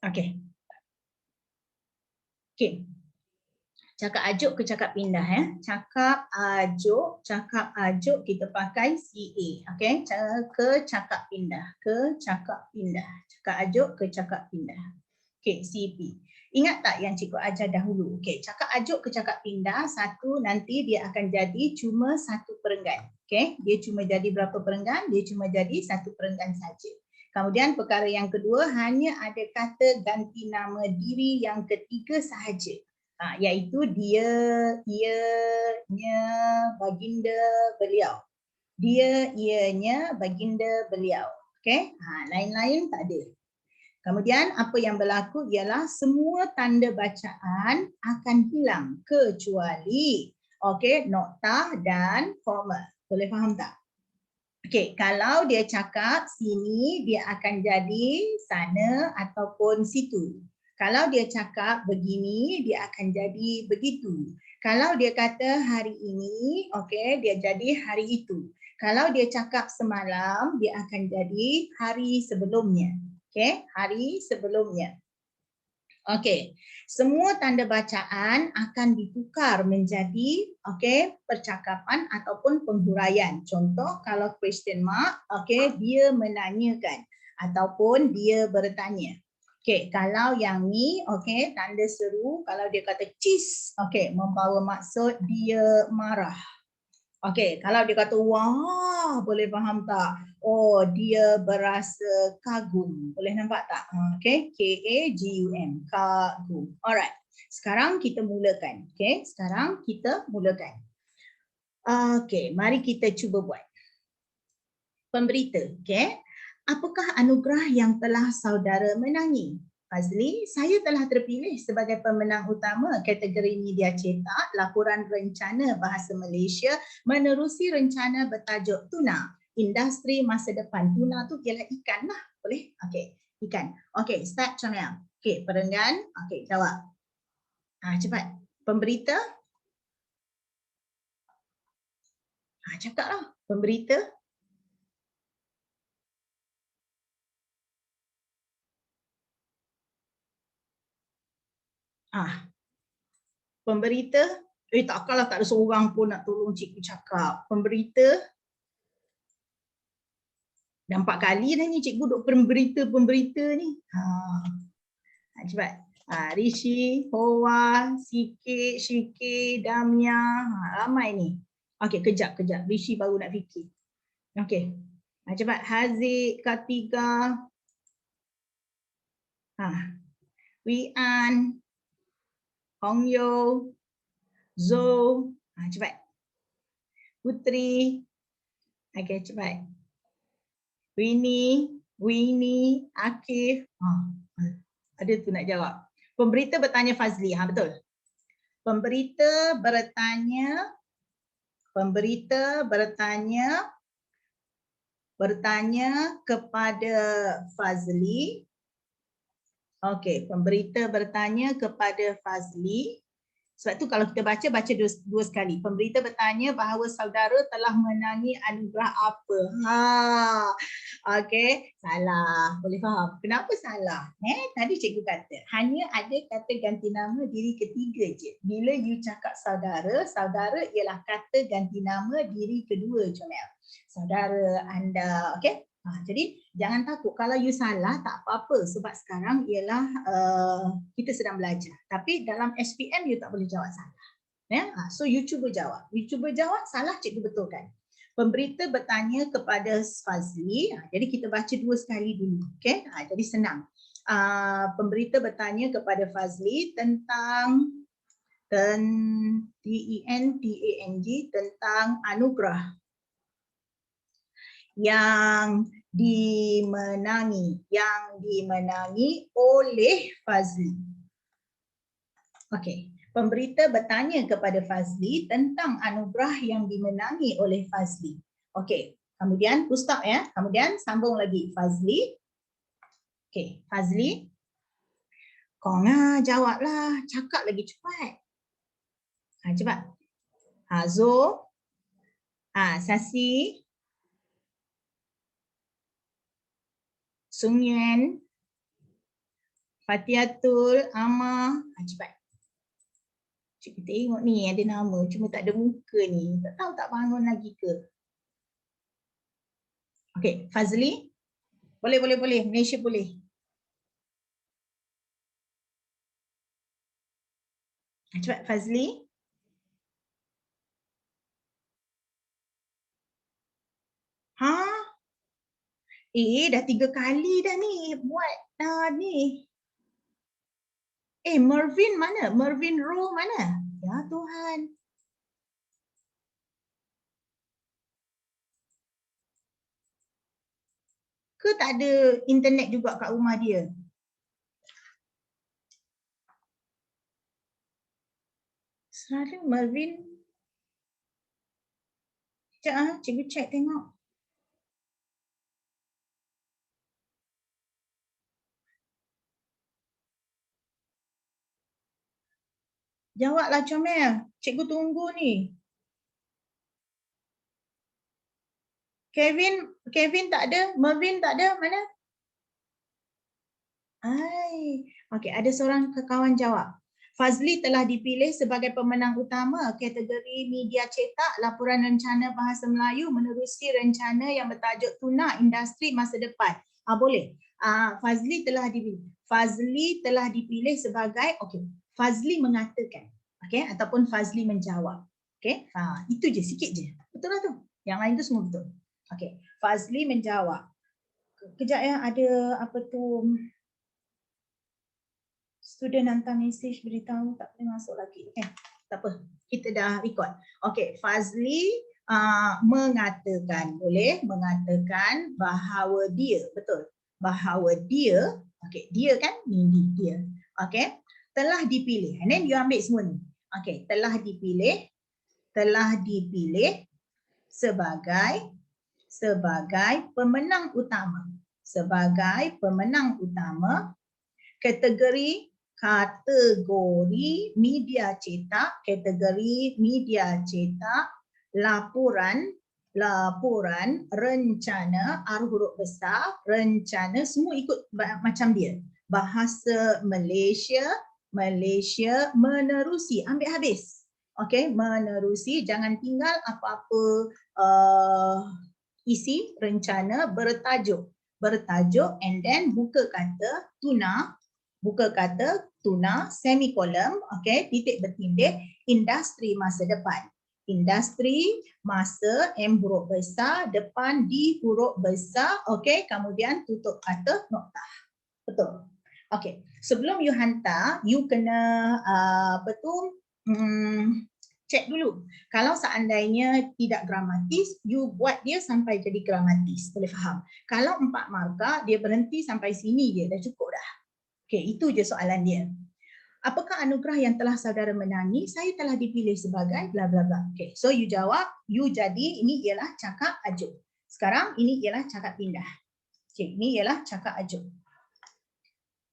Okey. Okey. Cakap ajuk ke cakap pindah ya. Cakap ajuk kita pakai CA. Okey. Ke cakap pindah, ke cakap pindah. Cakap ajuk ke cakap pindah. Okey, CP. Ingat tak yang cikgu ajar dahulu? Okey, cakap ajuk ke cakap pindah, satu nanti dia akan jadi cuma satu perenggan. Okey, dia cuma jadi berapa perenggan? Dia cuma jadi satu perenggan saja. Kemudian perkara yang kedua, hanya ada kata ganti nama diri yang ketiga sahaja. Iaitu dia, ianya, baginda, beliau. Dia, ianya, baginda, beliau. Okey, lain-lain tak ada. Kemudian apa yang berlaku ialah semua tanda bacaan akan hilang kecuali noktah dan koma. Boleh faham tak? Okey, kalau dia cakap sini dia akan jadi sana ataupun situ. Kalau dia cakap begini dia akan jadi begitu. Kalau dia kata hari ini, dia jadi hari itu. Kalau dia cakap semalam dia akan jadi hari sebelumnya. Hari sebelumnya. Semua tanda bacaan akan ditukar menjadi percakapan ataupun penghuraian. Contoh kalau question mark, dia menanyakan ataupun dia bertanya. Kalau yang ni tanda seru, kalau dia kata cheese, membawa maksud dia marah. Kalau dia kata wah, boleh faham tak? Oh, dia berasa kagum. Boleh nampak tak? K-A-G-U-M, kagum. Alright. Sekarang kita mulakan. Sekarang kita mulakan. Mari kita cuba buat. Pemberita. Apakah anugerah yang telah saudara menangi? Fazli, saya telah terpilih sebagai pemenang utama kategori media cetak laporan rencana bahasa Malaysia menerusi rencana bertajuk Tuna. Industri masa depan. Tuna tu ialah ikan lah. Boleh? Ikan. Start Chomel. Perenggan. Jawab. Cepat. Pemberita. Cakaplah. Pemberita. Pemberita, takkanlah tak ada seorang pun nak tolong cikgu cakap. Pemberita, dah 4 kali dah ni cikgu duk pemberita ni. Cepat. Rishi, Hoa, Sikit, Syikir, Damia, ramai ni. Kejap. Rishi baru nak fikir. Cepat. Haziq, Katiga, Wian, Hong Yo, Zo, cepat. Putri, cepat. Winnie, Akif, ada tu nak jawab. Pemberita bertanya Fazli, betul. Pemberita bertanya kepada Fazli. Pemberita bertanya kepada Fazli. Sebab tu kalau kita baca dua sekali. Pemberita bertanya bahawa saudara telah menangi anugerah apa. Salah. Boleh faham? Kenapa salah? Tadi cikgu kata, hanya ada kata ganti nama diri ketiga je. Bila you cakap saudara ialah kata ganti nama diri kedua, Comel. Saudara, anda, jadi jangan takut kalau you salah, tak apa-apa sebab sekarang ialah kita sedang belajar. Tapi dalam SPM you tak boleh jawab salah. So you cuba jawab. Salah cikgu betulkan. Pemberita bertanya kepada Fazli. Jadi kita baca dua sekali dulu. Jadi senang. Pemberita bertanya kepada Fazli tentang tentang anugerah yang dimenangi oleh Fazli. Pemberita bertanya kepada Fazli tentang anugerah yang dimenangi oleh Fazli. Kemudian stop ya. Kemudian sambung lagi Fazli. Fazli. Kau jawablah, cakap lagi cepat. Cepat. Zo. Sasi. Sung Yuan, Fatihatul Amah. Cepat. Cikgu tengok ni ada nama, cuma tak ada muka ni. Tak tahu tak bangun lagi ke? Okey, Fazli. Boleh. Malaysia boleh. Cepat Fazli. Ha? Dah 3 kali dah ni buat ni. Mervin mana? Mervin Rowe mana? Ya Tuhan. Ke tak ada internet juga kat rumah dia? Selalu Mervin. Sekejap cikgu check tengok. Jawablah Comel. Cikgu tunggu ni. Kevin tak ada, Mervin tak ada, mana? Okey, ada seorang kawan jawab. Fazli telah dipilih sebagai pemenang utama kategori media cetak laporan rencana bahasa Melayu menerusi rencana yang bertajuk Tuna Industri Masa Depan. Boleh. Fazli telah dipilih sebagai Fazli mengatakan, ataupun Fazli menjawab. Itu je, sikit je. Betul lah tu. Yang lain tu semua betul. Fazli menjawab. Kejap ya, ada apa tu? Student hantar mesej beritahu tak boleh masuk lagi. Tak apa. Kita dah record. Fazli mengatakan, boleh mengatakan bahawa dia, betul. Bahawa dia, dia kan ni dia. Telah dipilih. And then you ambil semua ni. Telah dipilih sebagai pemenang utama. Sebagai pemenang utama kategori media cetak, laporan rencana huruf besar, rencana semua ikut macam dia. Bahasa Malaysia menerusi, ambil habis. Menerusi, jangan tinggal apa-apa isi rencana bertajuk and then buka kata tuna semikolon, titik bertindih industri masa depan. Industri masa M huruf besar, depan D huruf besar, kemudian tutup kata noktah. Betul. Sebelum you hantar, you kena cek dulu. Kalau seandainya tidak gramatis, you buat dia sampai jadi gramatis. Boleh faham? Kalau 4 markah, dia berhenti sampai sini je, dah cukup dah. Itu je soalan dia. Apakah anugerah yang telah saudara menangi? Saya telah dipilih sebagai bla bla bla. So you jawab, you jadi, ini ialah cakap ajuk. Sekarang ini ialah cakap pindah. Ini ialah cakap ajuk.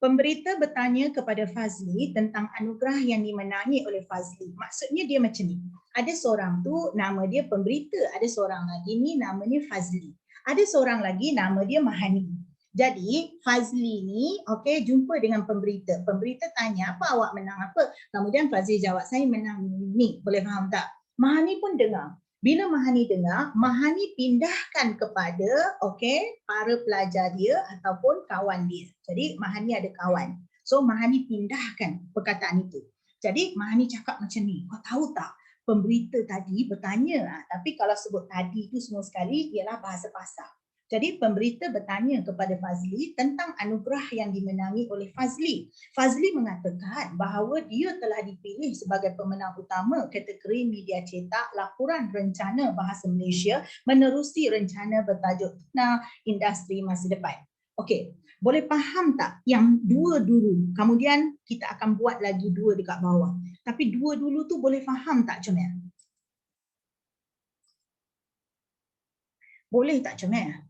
Pemberita bertanya kepada Fazli tentang anugerah yang dimenangi oleh Fazli. Maksudnya dia macam ni. Ada seorang tu nama dia pemberita, ada seorang lagi ni namanya Fazli. Ada seorang lagi nama dia Mahani. Jadi Fazli ni jumpa dengan pemberita. Pemberita tanya, apa awak menang apa? Kemudian Fazli jawab, saya menang ni. Boleh faham tak? Mahani pun dengar. Bila Mahani dengar, Mahani pindahkan kepada para pelajar dia ataupun kawan dia. Jadi Mahani ada kawan. So Mahani pindahkan perkataan itu. Jadi Mahani cakap macam ni, kau tahu tak? Pemberita tadi bertanya, tapi kalau sebut tadi itu semua sekali ialah bahasa pasar. Jadi pemberita bertanya kepada Fazli tentang anugerah yang dimenangi oleh Fazli. Fazli mengatakan bahawa dia telah dipilih sebagai pemenang utama kategori media cetak laporan rencana bahasa Malaysia menerusi rencana bertajuk Tuna Industri Masa Depan. Boleh faham tak yang dua dulu? Kemudian kita akan buat lagi dua dekat bawah. Tapi dua dulu tu boleh faham tak Comel? Boleh tak Comel?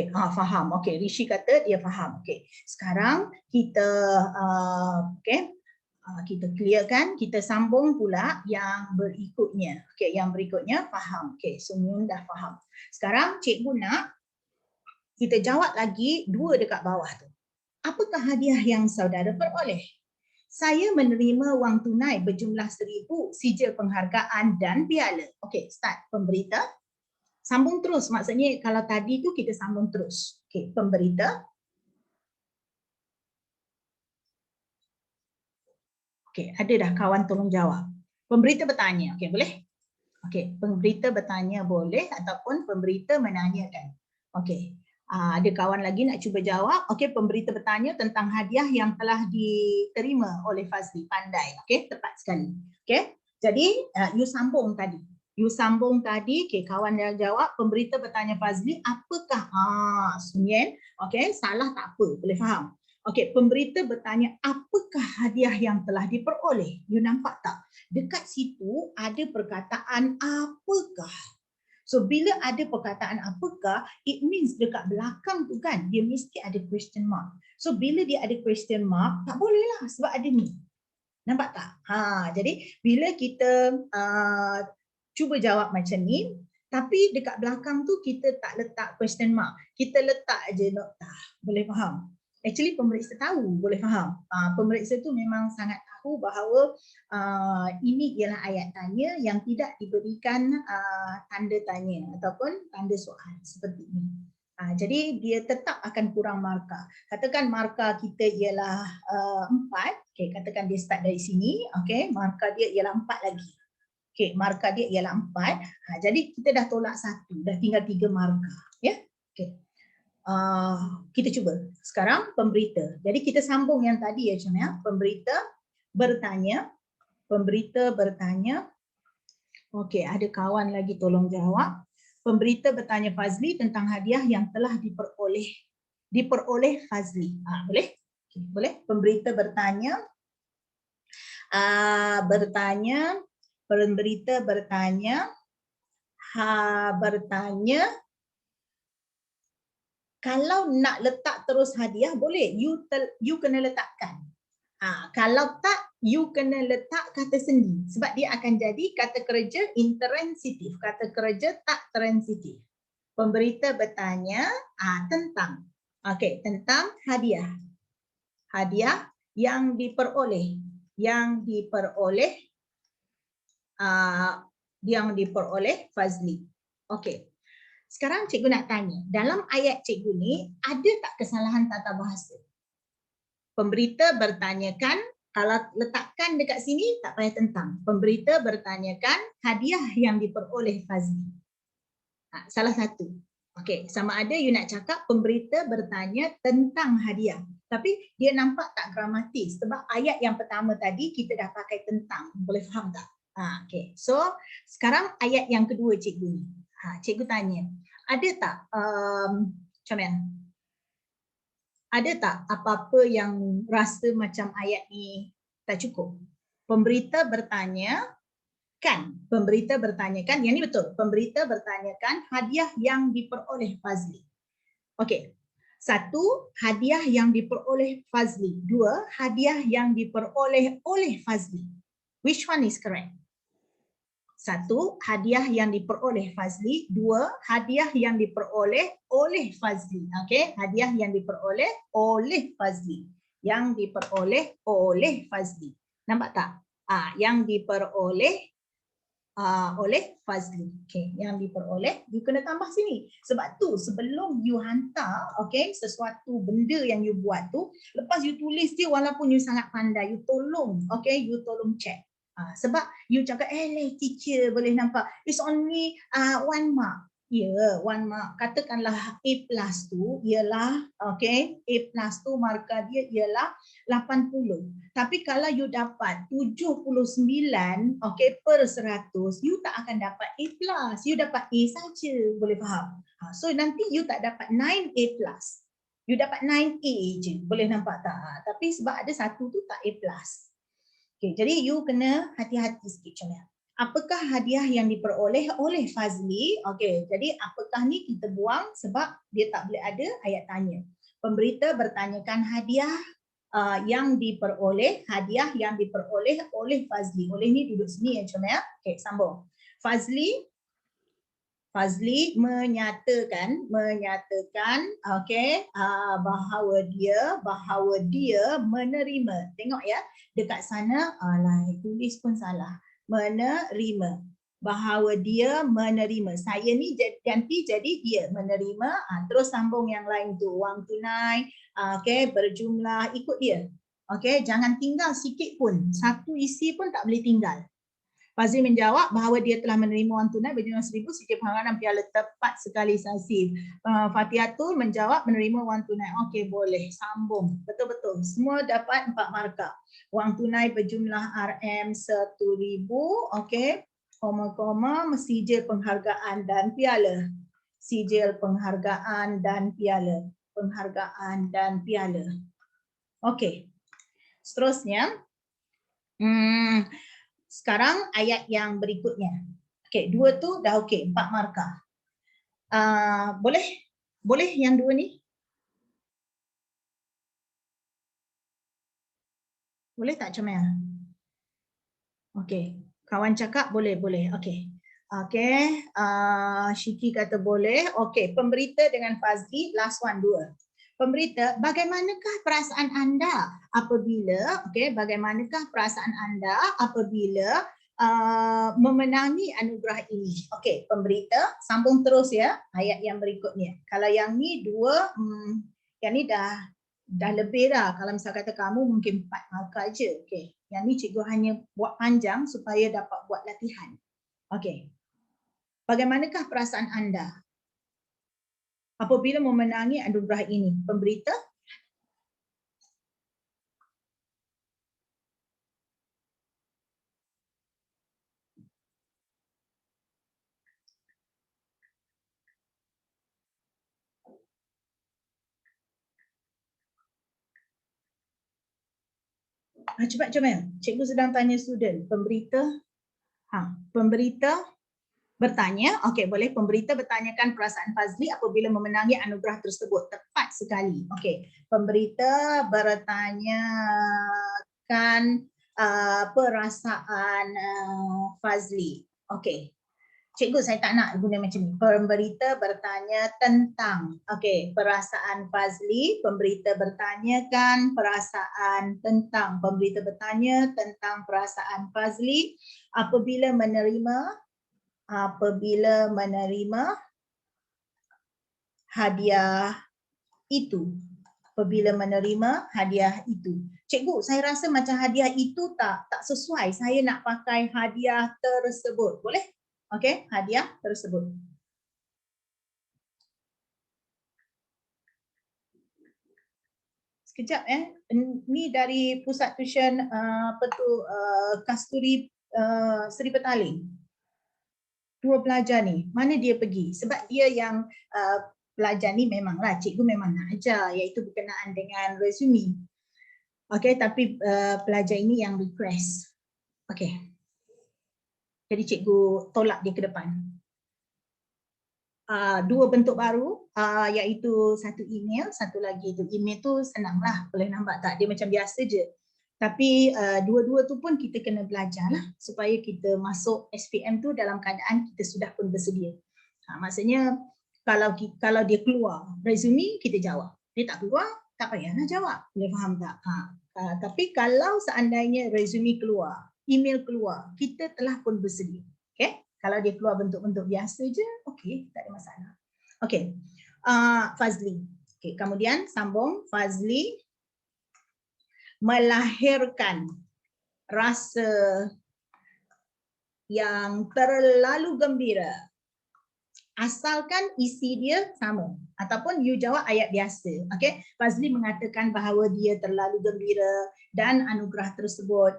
Faham. Rishi kata dia faham. Sekarang kita kita clearkan, kita sambung pula yang berikutnya. Yang berikutnya faham. Semua dah faham. Sekarang cikgu nak kita jawab lagi dua dekat bawah tu. Apakah hadiah yang saudara peroleh? Saya menerima wang tunai berjumlah 1,000, sijil penghargaan dan piala. Okey, start. Pemberita. Sambung terus. Maksudnya kalau tadi tu kita sambung terus. Okey, pemberita. Okey, ada dah kawan tolong jawab. Pemberita bertanya. Okey, boleh? Okey, pemberita bertanya boleh ataupun pemberita menanyakan. Okey. Ada kawan lagi nak cuba jawab. Okey, pemberita bertanya tentang hadiah yang telah diterima oleh Fazli. Pandai. Okey, tepat sekali. Okey. Jadi, you sambung tadi. Okey, kawan dah jawab. Pemberita bertanya Fazli, apakah Sunyen? Okey, salah tak apa. Boleh faham? Okey, pemberita bertanya apakah hadiah yang telah diperoleh? You nampak tak? Dekat situ ada perkataan apakah. So bila ada perkataan apakah, it means dekat belakang tu kan dia mesti ada question mark. So bila dia ada question mark, tak boleh lah sebab ada ni. Nampak tak? Jadi bila kita cuba jawab macam ni, tapi dekat belakang tu kita tak letak question mark. Kita letak je noktah. Boleh faham? Actually pemeriksa tahu, boleh faham. Pemeriksa tu memang sangat tahu bahawa ini ialah ayat tanya yang tidak diberikan tanda tanya ataupun tanda soal seperti ini. Jadi dia tetap akan kurang markah. Katakan markah kita ialah 4. Okay, katakan dia start dari sini. Okay, markah dia ialah 4 lagi. Okay, markah dia ialah 4. Jadi kita dah tolak 1. Dah tinggal 3 markah. Ya? Okay. Kita cuba. Sekarang pemberita. Jadi kita sambung yang tadi ya Cuma. Pemberita bertanya. Pemberita bertanya. Okey, ada kawan lagi tolong jawab. Pemberita bertanya Fazli tentang hadiah yang telah diperoleh Fazli. Boleh? Okay, boleh. Pemberita bertanya. Pemberita bertanya. Bertanya. Kalau nak letak terus hadiah boleh, you kena letakkan. Kalau tak, you kena letak kata sendi sebab dia akan jadi kata kerja intransitif, kata kerja tak transitif. Pemberita bertanya tentang hadiah. Hadiah yang diperoleh Fazli. Okey. Sekarang cikgu nak tanya, dalam ayat cikgu ni ada tak kesalahan tata bahasa? Pemberita bertanyakan, kalau letakkan dekat sini tak payah tentang. Pemberita bertanyakan hadiah yang diperoleh Fazli. Salah satu. Okey, sama ada you nak cakap pemberita bertanya tentang hadiah. Tapi dia nampak tak gramatis sebab ayat yang pertama tadi kita dah pakai tentang. Boleh faham tak? Okey. So, sekarang ayat yang kedua cikgu ni. Cikgu tanya, ada tak macam mana? Ada tak apa-apa yang rasa macam ayat ni tak cukup? Pemberita bertanyakan, yang ni betul. Pemberita bertanyakan hadiah yang diperoleh Fazli. Okey. 1, hadiah yang diperoleh Fazli. 2, hadiah yang diperoleh oleh Fazli. Which one is correct? 1, hadiah yang diperoleh Fazli. 2, hadiah yang diperoleh oleh Fazli. Okey, hadiah yang diperoleh oleh Fazli. Yang diperoleh oleh Fazli. Nampak tak? Yang diperoleh oleh Fazli. Okey, yang diperoleh, you kena tambah sini. Sebab tu sebelum you hantar, okey, sesuatu benda yang you buat tu, lepas you tulis dia walaupun you sangat pandai, you tolong, okey, you tolong check. Sebab you cakap teacher boleh nampak it's only 1 mark. Ya, 1 mark. Katakanlah A+ tu ialah okey, A+ tu markah dia ialah 80. Tapi kalau you dapat 79 okey per 100, you tak akan dapat A+, you dapat A saja. Boleh faham? So nanti you tak dapat 9A+. You dapat 9A je. Boleh nampak tak? Tapi sebab ada satu tu tak A+. Okay, jadi you kena hati-hati sikit macam ni. Apakah hadiah yang diperoleh oleh Fazli? Okey, jadi apakah ni kita buang sebab dia tak boleh ada ayat tanya. Pemberita bertanyakan hadiah yang diperoleh oleh Fazli. Oleh ni duduk sini macam ni. Okey, sambung. Fazli Fazli menyatakan okey, bahawa dia menerima. Tengok ya, dekat sana tulis pun salah. Menerima. Bahawa dia menerima. Saya ni ganti jadi dia menerima. Terus sambung yang lain tu, wang tunai, okey, berjumlah, ikut dia. Okey, jangan tinggal sikit pun. Satu isi pun tak boleh tinggal. Fazli menjawab bahawa dia telah menerima wang tunai berjumlah 1,000 sijil penghargaan dan piala. Tepat sekali Sasif. Fatihatul menjawab menerima wang tunai. Okey, boleh. Sambung. Betul-betul. Semua dapat 4 markah. Wang tunai berjumlah RM1,000. Okey. Koma-koma, sijil penghargaan dan piala. Sijil penghargaan dan piala. Penghargaan dan piala. Okey. Seterusnya. Sekarang ayat yang berikutnya. Okey, 2 tu dah okey, 4 markah. Boleh yang 2 ni? Boleh tak Comel? Okey, kawan cakap boleh. Okey. Okey, Syiki kata boleh. Okey, pemberita dengan Fazli, last one 2. Pemberita, bagaimanakah perasaan anda apabila memenangi anugerah ini? Okey, pemberita sambung terus ya ayat yang berikutnya. Kalau yang ni 2, yang ni dah lebih dah. Kalau misal kata kamu mungkin 4 markah je. Okey, yang ni cikgu hanya buat panjang supaya dapat buat latihan. Okey. Bagaimanakah perasaan anda apabila memenangi anugerah ini? Pemberita? Cepat Comel. Cikgu sedang tanya student. Pemberita? Pemberita bertanya. Okey, boleh. Pemberita bertanyakan perasaan Fazli apabila memenangi anugerah tersebut. Tepat sekali. Okey. Pemberita bertanyakan perasaan Fazli. Okey. Cikgu saya tak nak guna macam ni. Pemberita bertanya tentang perasaan Fazli. Pemberita bertanyakan perasaan tentang. Pemberita bertanya tentang perasaan Fazli apabila menerima hadiah itu. Apabila menerima hadiah itu. Cikgu, saya rasa macam hadiah itu tak sesuai. Saya nak pakai hadiah tersebut. Boleh? Okey, hadiah tersebut. Sekejap ni dari pusat tuition Kasturi Seri Petaling. 2 pelajar ni, mana dia pergi? Sebab dia yang pelajar ni memanglah cikgu memang nak ajar, iaitu berkenaan dengan resume. Okey, tapi pelajar ini yang request. Okey. Jadi cikgu tolak dia ke depan. 2 bentuk baru, iaitu satu email, satu lagi tu email tu senanglah, boleh nampak tak dia macam biasa je. Tapi dua-dua tu pun kita kena belajar lah supaya kita masuk SPM tu dalam keadaan kita sudah pun bersedia. Maksudnya kalau dia keluar resume kita jawab, dia tak keluar tak payahlah jawab, boleh faham tak? Tapi kalau seandainya resume keluar, email keluar, kita telah pun bersedia. Okay? Kalau dia keluar bentuk-bentuk biasa je, okey, tak ada masalah. Okey, Fazli. Okay, kemudian sambung, Fazli melahirkan rasa yang terlalu gembira. Asalkan isi dia sama. Ataupun you jawab ayat biasa. Okay? Fazli mengatakan bahawa dia terlalu gembira dan anugerah tersebut.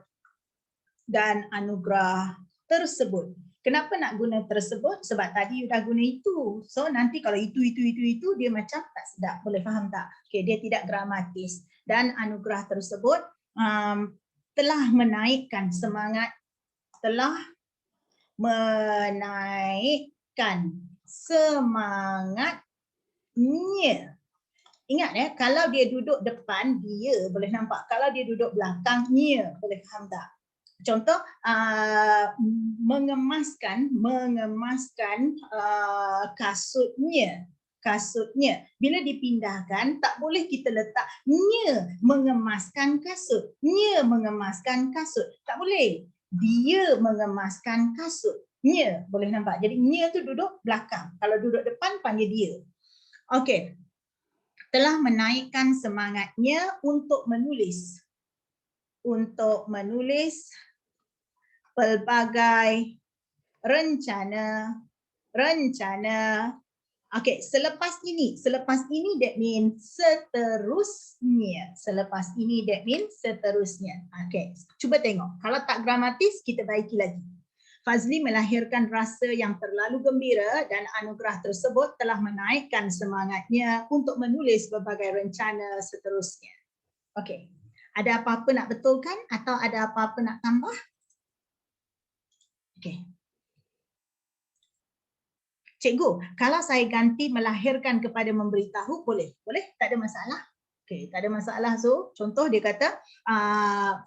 Kenapa nak guna tersebut? Sebab tadi you dah guna itu. So nanti kalau itu dia macam tak sedap. Boleh faham tak? Okay, dia tidak gramatis. Dan anugerah tersebut telah menaikkan semangatnya. Ingat kalau dia duduk depan dia boleh nampak. Kalau dia duduk belakangnya boleh faham tak? Contoh mengemaskan kasutnya. Bila dipindahkan tak boleh kita letak nya mengemaskan kasut. Nya mengemaskan kasut. Tak boleh. Dia mengemaskan kasut. Nya boleh nampak. Jadi nya tu duduk belakang. Kalau duduk depan panggil dia. Okey. Telah menaikkan semangatnya untuk menulis. Untuk menulis pelbagai rencana. Okey, selepas ini that means seterusnya. Selepas ini that means seterusnya. Okey, cuba tengok. Kalau tak gramatis kita baiki lagi. Fazli melahirkan rasa yang terlalu gembira dan anugerah tersebut telah menaikkan semangatnya untuk menulis berbagai rencana seterusnya. Okey. Ada apa-apa nak betulkan atau ada apa-apa nak tambah? Okey. Cikgu, kalau saya ganti melahirkan kepada memberitahu, boleh? Boleh? Tak ada masalah? Okey, tak ada masalah. So, contoh dia kata,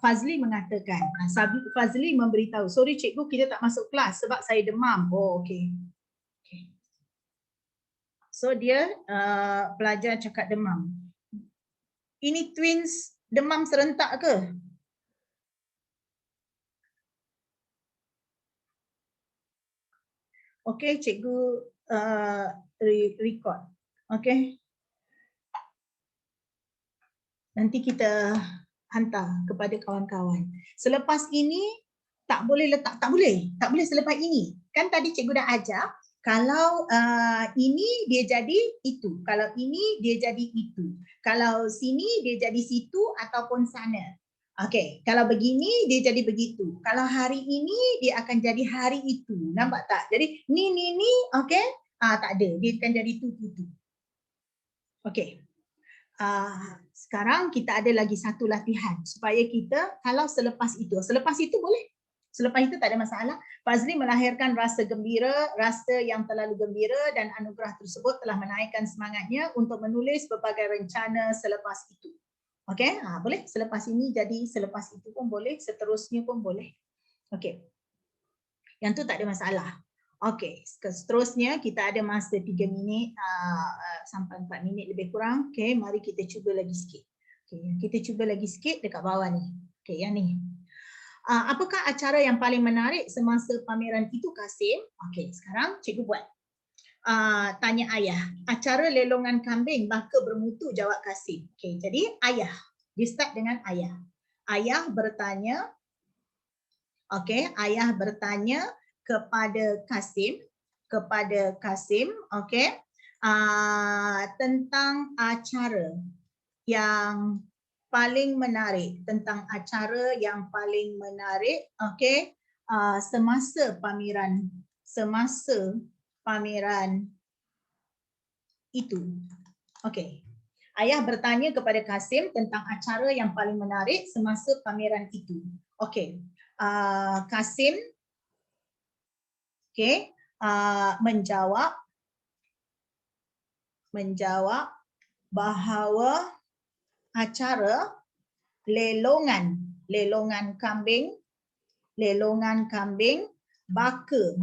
Fazli mengatakan, Fazli memberitahu, sorry cikgu, kita tak masuk kelas sebab saya demam. Oh, okey. Okay. So, dia pelajar cakap demam. Ini twins demam serentak ke? Okey, cikgu record. Okey. Nanti kita hantar kepada kawan-kawan. Selepas ini tak boleh letak, tak boleh selepas ini. Kan tadi cikgu dah ajar, kalau ini dia jadi itu, kalau ini dia jadi itu, kalau sini dia jadi situ ataupun sana. Okey, kalau begini dia jadi begitu. Kalau hari ini dia akan jadi hari itu. Nampak tak? Jadi ni okey? Tak ada, dia akan jadi tu. Okey. Sekarang kita ada lagi satu latihan supaya kita kalau selepas itu boleh. Selepas itu tak ada masalah. Fazli melahirkan rasa gembira, rasa yang terlalu gembira dan anugerah tersebut telah menaikkan semangatnya untuk menulis berbagai rencana selepas itu. Okey, boleh selepas ini jadi selepas itu pun boleh, seterusnya pun boleh. Okey. Yang tu tak ada masalah. Okey, seterusnya kita ada masa 3 minit sampai 4 minit lebih kurang. Okey, mari kita cuba lagi sikit. Okey, kita cuba lagi sikit dekat bawah ni. Okey, yang ni. Apakah acara yang paling menarik semasa pameran itu, Kasim? Okey, sekarang cikgu buat. Tanya ayah. Acara lelongan kambing baka bermutu, jawab Kasim. Okey, jadi ayah. Dia start dengan ayah. Ayah bertanya. Okey, ayah bertanya kepada Kasim, okey, tentang acara yang paling menarik, okey, semasa pameran itu. Okey. Ayah bertanya kepada Kasim tentang acara yang paling menarik semasa pameran itu. Okey. Kasim menjawab bahawa acara lelongan kambing baka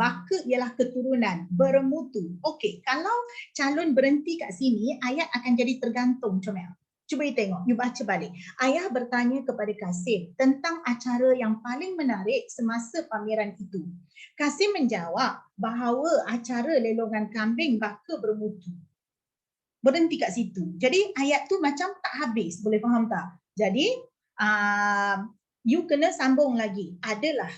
ialah keturunan, bermutu. Okey, kalau calon berhenti kat sini, ayat akan jadi tergantung, Comel. Cuba you tengok, you baca balik. Ayah bertanya kepada Kasim tentang acara yang paling menarik semasa pameran itu. Kasim menjawab bahawa acara lelongan kambing baka bermutu. Berhenti kat situ. Jadi ayat tu macam tak habis, boleh faham tak? Jadi you kena sambung lagi. Adalah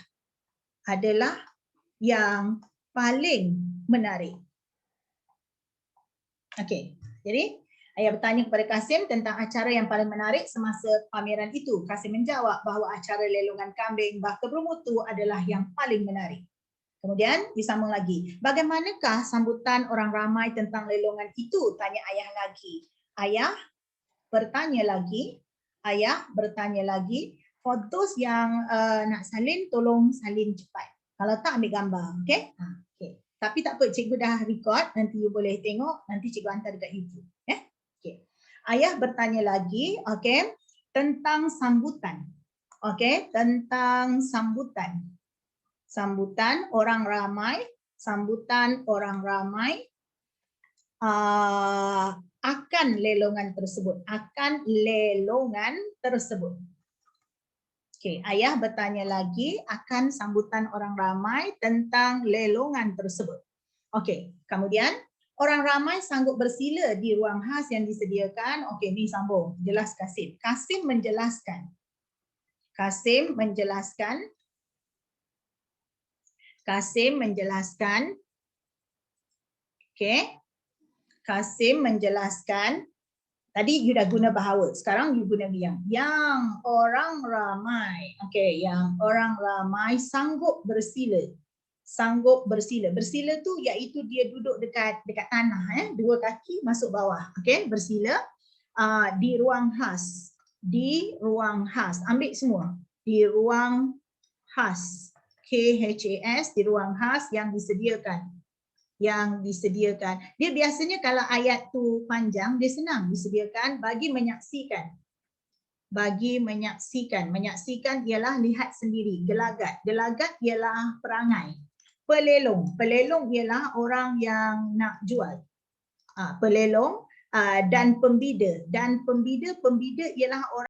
yang paling menarik. Okey. Jadi ayah bertanya kepada Kasim tentang acara yang paling menarik semasa pameran itu. Kasim menjawab bahawa acara lelongan kambing baka bermutu adalah yang paling menarik. Kemudian disambung lagi. Bagaimanakah sambutan orang ramai tentang lelongan itu? Tanya ayah lagi. Ayah bertanya lagi. For those yang nak salin, tolong salin cepat. Kalau tak ambil gambar. Okay? Okay. Tapi tak apa, cikgu dah record. Nanti you boleh tengok. Nanti cikgu hantar dekat YouTube. Okay. Ayah bertanya lagi, okay, tentang sambutan. Okey, tentang sambutan. Sambutan orang ramai, sambutan orang ramai akan lelongan tersebut, akan lelongan tersebut. Okey, ayah bertanya lagi akan sambutan orang ramai tentang lelongan tersebut. Okey, kemudian orang ramai sanggup bersila di ruang khas yang disediakan. Okey, ni sambung. Jelas Kasim. Kasim menjelaskan. Kasim menjelaskan. Kasim menjelaskan. Okey. Kasim menjelaskan. Tadi you dah guna bahawa, sekarang you guna yang. Yang orang ramai. Okey, yang orang ramai sanggup bersila. Sanggup bersila. Bersila tu iaitu dia duduk dekat tanah, dua kaki masuk bawah. Okey, bersila di ruang khas. Di ruang khas. Ambil semua. Di ruang khas. KHAS, di ruang khas yang disediakan. Yang disediakan. Dia biasanya kalau ayat tu panjang, dia senang disediakan bagi menyaksikan. Bagi menyaksikan. Menyaksikan ialah lihat sendiri. Gelagat. Gelagat ialah perangai. Pelelong. Pelelong ialah orang yang nak jual. Pelelong dan pembida. Dan pembida ialah orang